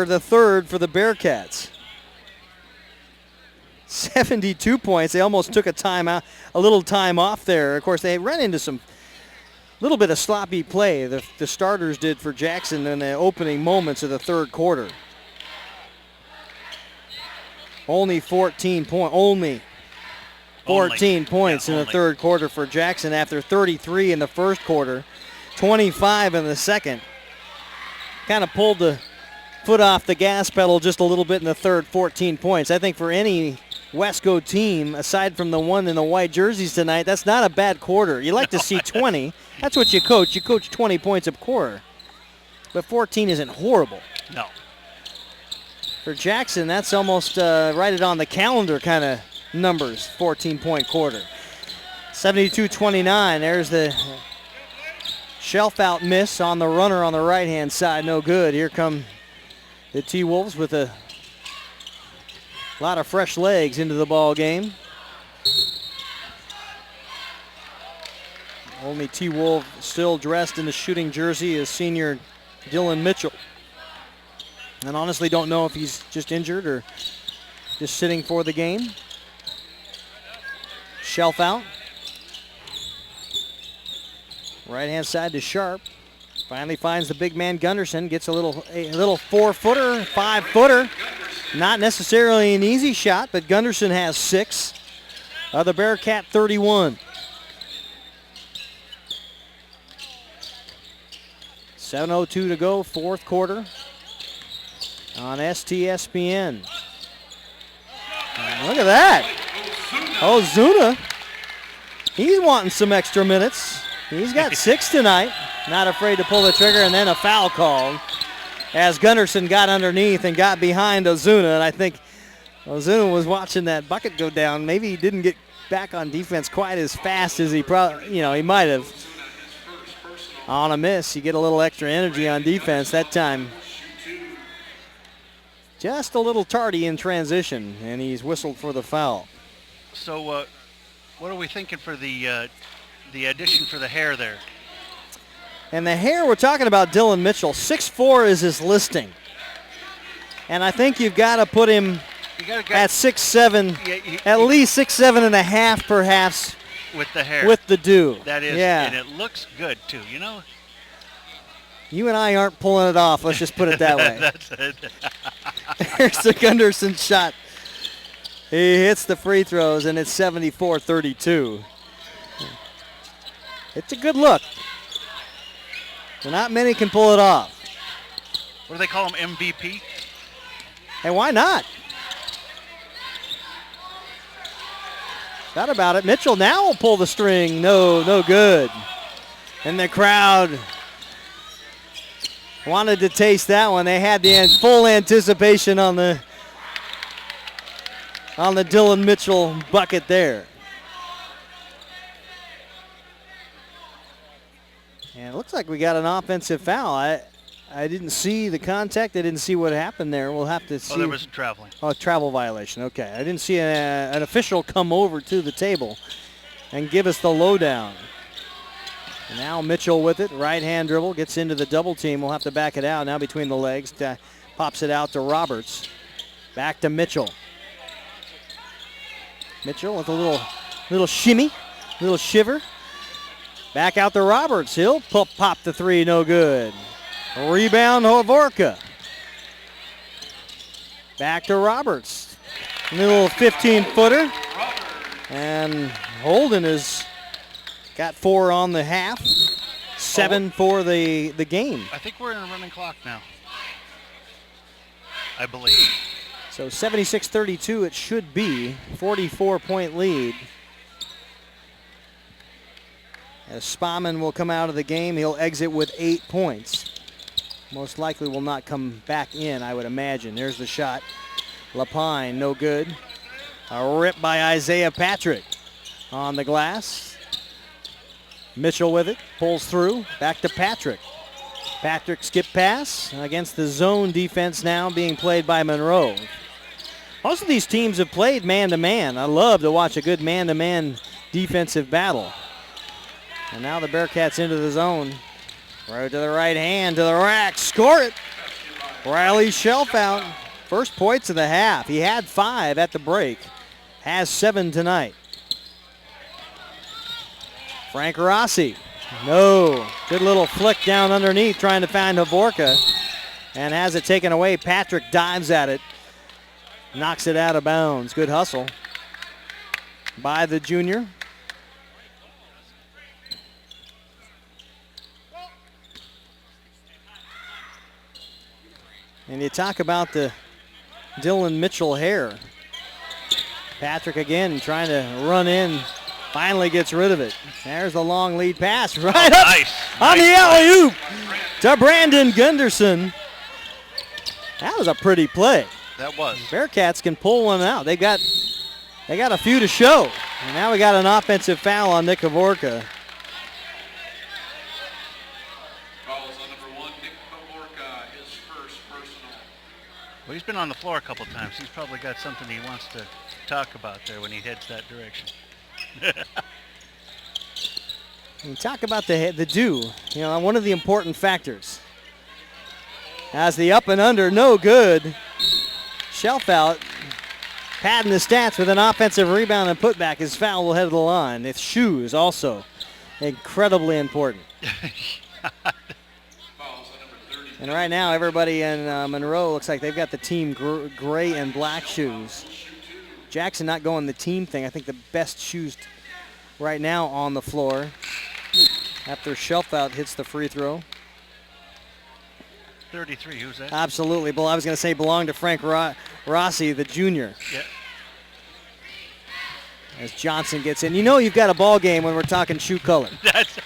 the third for the Bearcats. 72 points. They almost took a little time off there. Of course, they ran into some little bit of sloppy play. The starters did for Jackson in the opening moments of the third quarter. Only 14 points. Only 14 points in the third quarter for Jackson after 33 in the first quarter, 25 in the second. Kind of pulled the foot off the gas pedal just a little bit in the third, 14 points. I think for any Wesco team, aside from the one in the white jerseys tonight, that's not a bad quarter. You like to see 20. That's what you coach. You coach 20 points a quarter. But 14 isn't horrible. No. For Jackson, that's almost right it on the calendar kind of numbers, 14-point quarter. 72-29. There's the shelf out miss on the runner on the right-hand side. No good. Here come the T-Wolves with a lot of fresh legs into the ball game. Only T-Wolf still dressed in the shooting jersey is senior Dylan Mitchell. And honestly don't know if he's just injured or just sitting for the game. Shelf out. Right-hand side to Sharp. Finally finds the big man Gunderson. Gets a little 4-footer, 5-footer. Not necessarily an easy shot, but Gunderson has 6. The Bearcat 31. 7:02 to go, fourth quarter on STSPN. Look at that. Ozuna, he's wanting some extra minutes. He's got 6 tonight. Not afraid to pull the trigger, and then a foul called as Gunderson got underneath and got behind Ozuna. And I think Ozuna was watching that bucket go down. Maybe he didn't get back on defense quite as fast as he he might have. On a miss, you get a little extra energy on defense that time. Just a little tardy in transition, and he's whistled for the foul. So what are we thinking for the addition for the hair there? And the hair, we're talking about Dylan Mitchell. 6'4" is his listing. And I think you've got to put him at 6'7", at least 6'7" and a half perhaps. With the hair. With the do. That is, yeah. And it looks good too, you know? You and I aren't pulling it off, let's just put it that way. That's it. Here's the Gunderson shot. He hits the free throws, and it's 74-32. It's a good look. Not many can pull it off. What do they call him, MVP? Hey, why not? Thought about it. Mitchell now will pull the string. No good. And the crowd wanted to taste that one. They had the full anticipation on the Dylan Mitchell bucket there. And it looks like we got an offensive foul. I didn't see the contact. I didn't see what happened there. We'll have to see. Oh, there was traveling. Oh, travel violation. Okay. I didn't see an official come over to the table and give us the lowdown. And now Mitchell with it. Right-hand dribble. Gets into the double team. We'll have to back it out now between the legs. Pops it out to Roberts. Back to Mitchell. Mitchell with a little shimmy, little shiver. Back out to Roberts. He'll pop the three. No good. Rebound, Hovorka. Back to Roberts. Little 15-footer. And Holden has got 4 on the half. 7 for the game. I think we're in a running clock now, I believe. So 76-32 it should be. 44-point lead. As Spahman will come out of the game, he'll exit with 8 points. Most likely will not come back in, I would imagine. There's the shot. Lapine, no good. A rip by Isaiah Patrick on the glass. Mitchell with it, pulls through. Back to Patrick. Patrick skip pass against the zone defense now being played by Monroe. Most of these teams have played man-to-man. I love to watch a good man-to-man defensive battle. And now the Bearcats into the zone. Right to the right hand, to the rack, score it. Riley Shelf out. First points of the half. He had 5 at the break. Has 7 tonight. Frank Rossi. No. Good little flick down underneath trying to find Havorka. And has it taken away. Patrick dives at it. Knocks it out of bounds. Good hustle by the junior. And you talk about the Dylan Mitchell hair. Patrick again trying to run in. Finally gets rid of it. There's the long lead pass right up on the alley-oop to Brandon Gunderson. That was a pretty play. That was. Bearcats can pull one out. They got a few to show. And now we got an offensive foul on Nick Havorka. Well, he's been on the floor a couple times. He's probably got something he wants to talk about there when he heads that direction. You talk about the dew, one of the important factors. As the up and under, no good. Shelf out, padding the stats with an offensive rebound and putback. His foul will head to the line. It's shoes also incredibly important. And right now, everybody in Monroe looks like they've got the team gray and black shoes. Jackson not going the team thing. I think the best shoes right now on the floor after Shelf out hits the free throw. 33, who's that? Absolutely. Well, I was going to say belonged to Frank Rossi, the junior. Yeah. As Johnson gets in. You've got a ball game when we're talking shoe color. That's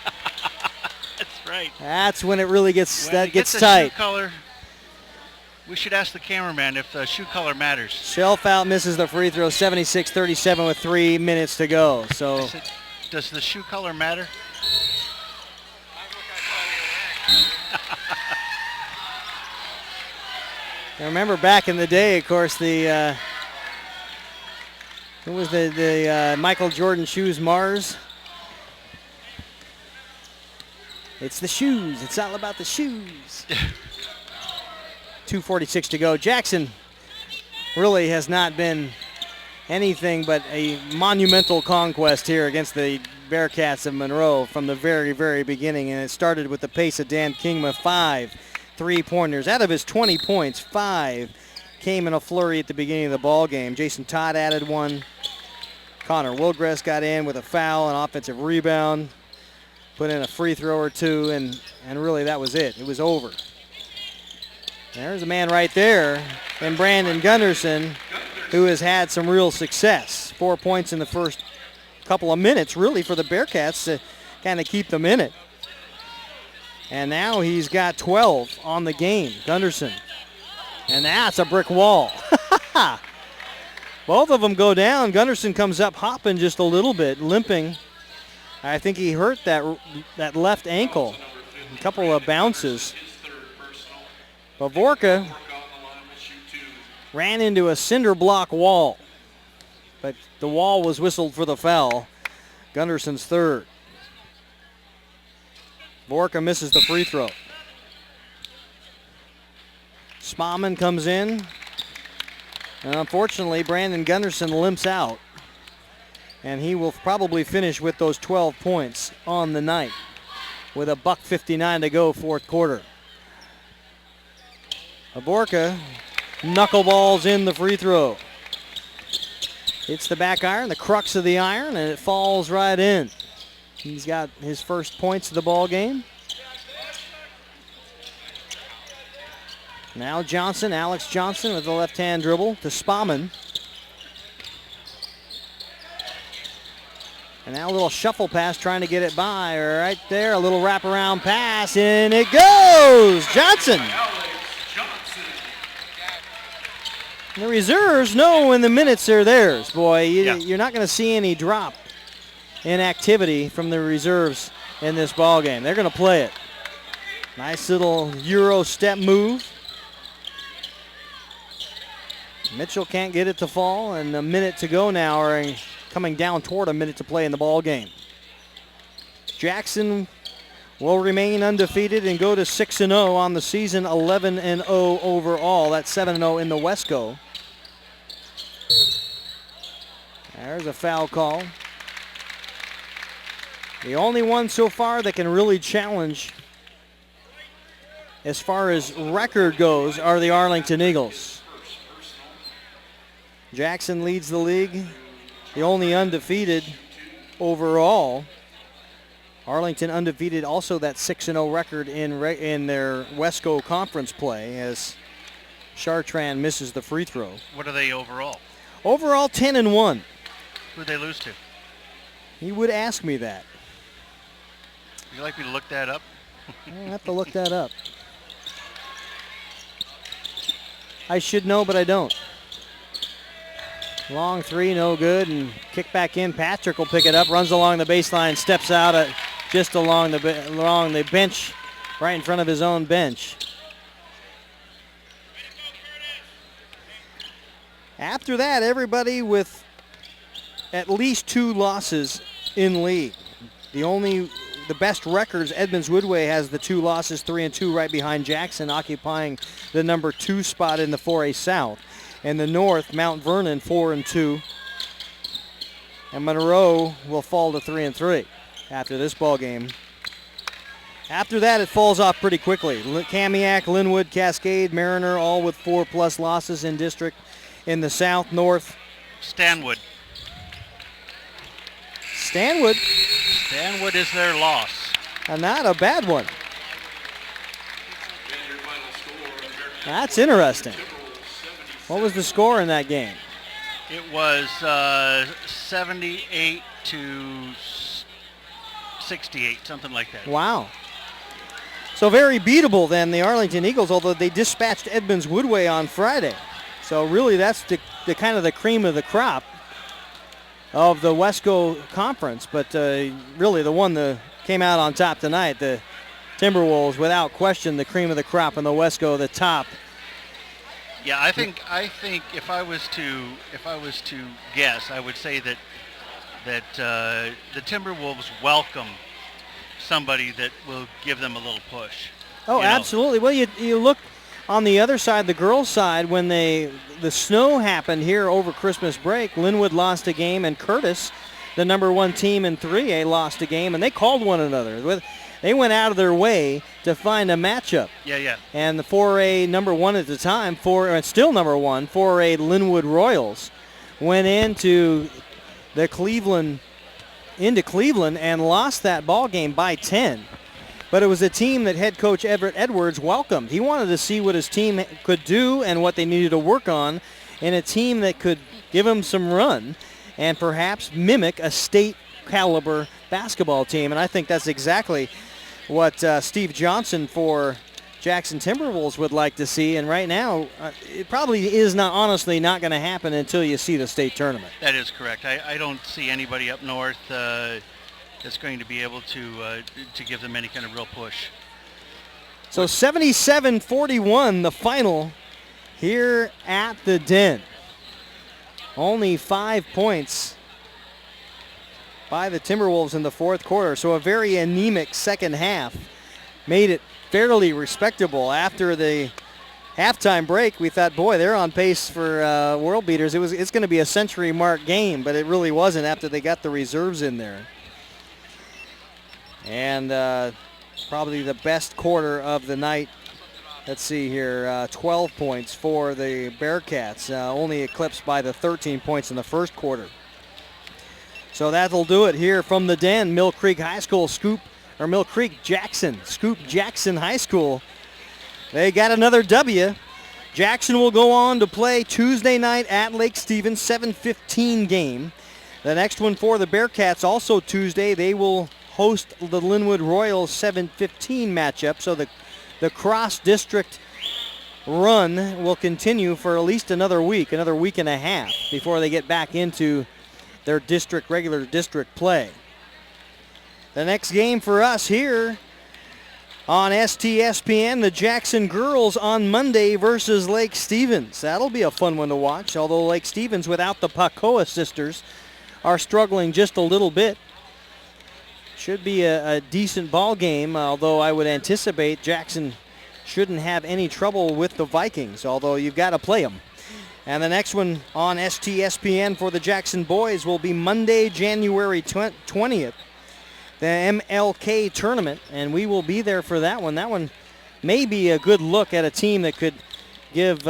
right. That's when it really gets when gets tight. Shoe color, we should ask the cameraman if the shoe color matters. Shelf out misses the free throw, 76-37 with 3 minutes to go. So, does the shoe color matter? I remember back in the day, of course, the what was the Michael Jordan shoes, Mars? It's the shoes. It's all about the shoes. 2:46 to go. Jackson really has not been anything but a monumental conquest here against the Bearcats of Monroe from the very, very beginning. And it started with the pace of Dan Kingma, 5 3-pointers. Out of his 20 points, 5 came in a flurry at the beginning of the ball game. Jason Todd added 1. Connor Wilgress got in with a foul, an offensive rebound, put in a free throw or 2, and really that was it. It was over. There's a man right there in Brandon Gunderson who has had some real success. 4 points in the first couple of minutes, really, for the Bearcats to kind of keep them in it. And now he's got 12 on the game, Gunderson. And that's a brick wall. Both of them go down. Gunderson comes up hopping just a little bit, limping. I think he hurt that left ankle. A couple of bounces. Havorka ran into a cinder block wall, but the wall was whistled for the foul. Gunderson's third. Havorka misses the free throw. Spauman comes in. And unfortunately, Brandon Gunderson limps out. And he will probably finish with those 12 points on the night with a $1:59 to go, fourth quarter. Havorka knuckleballs in the free throw. Hits the back iron, the crux of the iron, and it falls right in. He's got his first points of the ball game. Now Johnson, Alex Johnson with the left-hand dribble to Spauman. And now a little shuffle pass trying to get it by. Right there, a little wraparound pass, and it goes! Johnson! The reserves know when the minutes are theirs, boy. You're not going to see any drop in activity from the reserves in this ball game. They're going to play it. Nice little Euro step move. Mitchell can't get it to fall, and a minute to go now, or coming down toward a minute to play in the ball game. Jackson will remain undefeated and go to 6-0 on the season, 11-0 overall. That's 7-0 in the Wesco. There's a foul call. The only one so far that can really challenge as far as record goes are the Arlington Eagles. Jackson leads the league, the only undefeated overall. Arlington undefeated, also that 6-0 record in their Wesco conference play as Chartrand misses the free throw. What are they overall? Overall 10-1. Who'd they lose to? He would ask me that. Would you like me to look that up? I'll have to look that up. I should know, but I don't. Long three, no good, and kick back in. Patrick will pick it up, runs along the baseline, steps out just along the bench, right in front of his own bench. After that, everybody with at least 2 losses in league. The best records, Edmonds Woodway has the 2 losses, 3-2, right behind Jackson, occupying the number 2 spot in the 4A South. In the North, Mount Vernon 4-2, and Monroe will fall to 3-3 after this ball game. After that, it falls off pretty quickly. Kamiak, Linwood, Cascade, Mariner, all with 4+ losses in district. In the South, North, Stanwood. Stanwood is their loss. And not a bad one. That's interesting. What was the score in that game? It was 78 to 68, something like that. Wow. So very beatable then, the Arlington Eagles, although they dispatched Edmonds Woodway on Friday. So really that's the kind of the cream of the crop of the Wesco Conference. But really the one that came out on top tonight, the Timberwolves, without question the cream of the crop, and the Wesco the top. Yeah, I think if I was to guess, I would say that the Timberwolves welcome somebody that will give them a little push. Oh, absolutely. Well, you look on the other side, the girls' side, when the snow happened here over Christmas break, Linwood lost a game, and Curtis, the number 1 team in 3A, lost a game, and they called one another. They went out of their way to find a matchup. Yeah. And the 4A number 1 at the time, still number 1, 4A Linwood Royals, went into Cleveland and lost that ball game by 10. But it was a team that head coach Everett Edwards welcomed. He wanted to see what his team could do and what they needed to work on in a team that could give him some run and perhaps mimic a state caliber basketball team. And I think that's exactly what Steve Johnson for Jackson Timberwolves would like to see. And right now, it probably is honestly not going to happen until you see the state tournament. That is correct. I don't see anybody up north that's going to be able to give them any kind of real push. So 77-41, the final here at the Den. Only 5 points by the Timberwolves in the fourth quarter. So a very anemic second half made it fairly respectable. After the halftime break, we thought, boy, they're on pace for world beaters. It's going to be a century mark game, but it really wasn't after they got the reserves in there. And probably the best quarter of the night. Let's see here, 12 points for the Bearcats, only eclipsed by the 13 points in the first quarter. So that'll do it here from the Den. Mill Creek Jackson High School. They got another W. Jackson will go on to play Tuesday night at Lake Stevens, 7:15 game. The next one for the Bearcats, also Tuesday, they will host the Linwood Royals 7:15 matchup. So the cross-district run will continue for at least another week and a half before they get back into their regular district play. The next game for us here on STSPN, the Jackson girls on Monday versus Lake Stevens. That'll be a fun one to watch, although Lake Stevens without the Pacoa sisters are struggling just a little bit. Should be a decent ball game, although I would anticipate Jackson shouldn't have any trouble with the Vikings, although you've got to play them. And the next one on STSPN for the Jackson boys will be Monday, January 20th, the MLK tournament, and we will be there for that one. That one may be a good look at a team that could give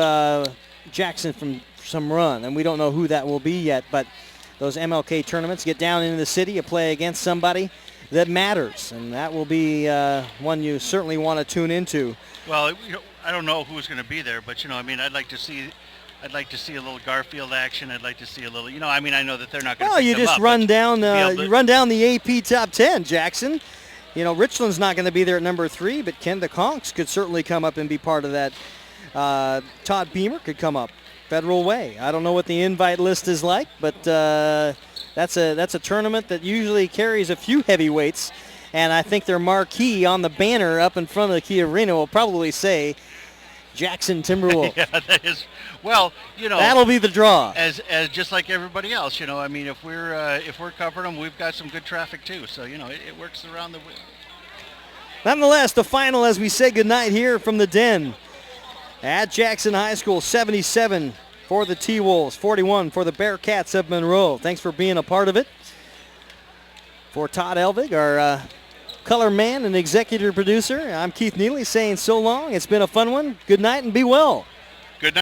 Jackson some run, and we don't know who that will be yet, but those MLK tournaments, get down into the city, you play against somebody that matters, and that will be one you certainly want to tune into. Well, I don't know who's going to be there, but I'd like to see a little Garfield action. I'd like to see a little, I know that they're not going to. Well, you just run down the AP top 10, Jackson. Richland's not going to be there at number 3, but Kenda Conks could certainly come up and be part of that. Todd Beamer could come up. Federal Way. I don't know what the invite list is like, but that's a tournament that usually carries a few heavyweights, and I think their marquee on the banner up in front of the Key Arena will probably say Jackson Timberwolves. Yeah, that is. Well, that'll be the draw. As just like everybody else, if we're covering them, we've got some good traffic too. So it works around the. Nonetheless, the final as we say goodnight here from the Den at Jackson High School, 77 for the T-Wolves, 41 for the Bearcats of Monroe. Thanks for being a part of it. For Todd Elvig, our color man and executive producer, I'm Keith Neely saying so long. It's been a fun one. Good night and be well.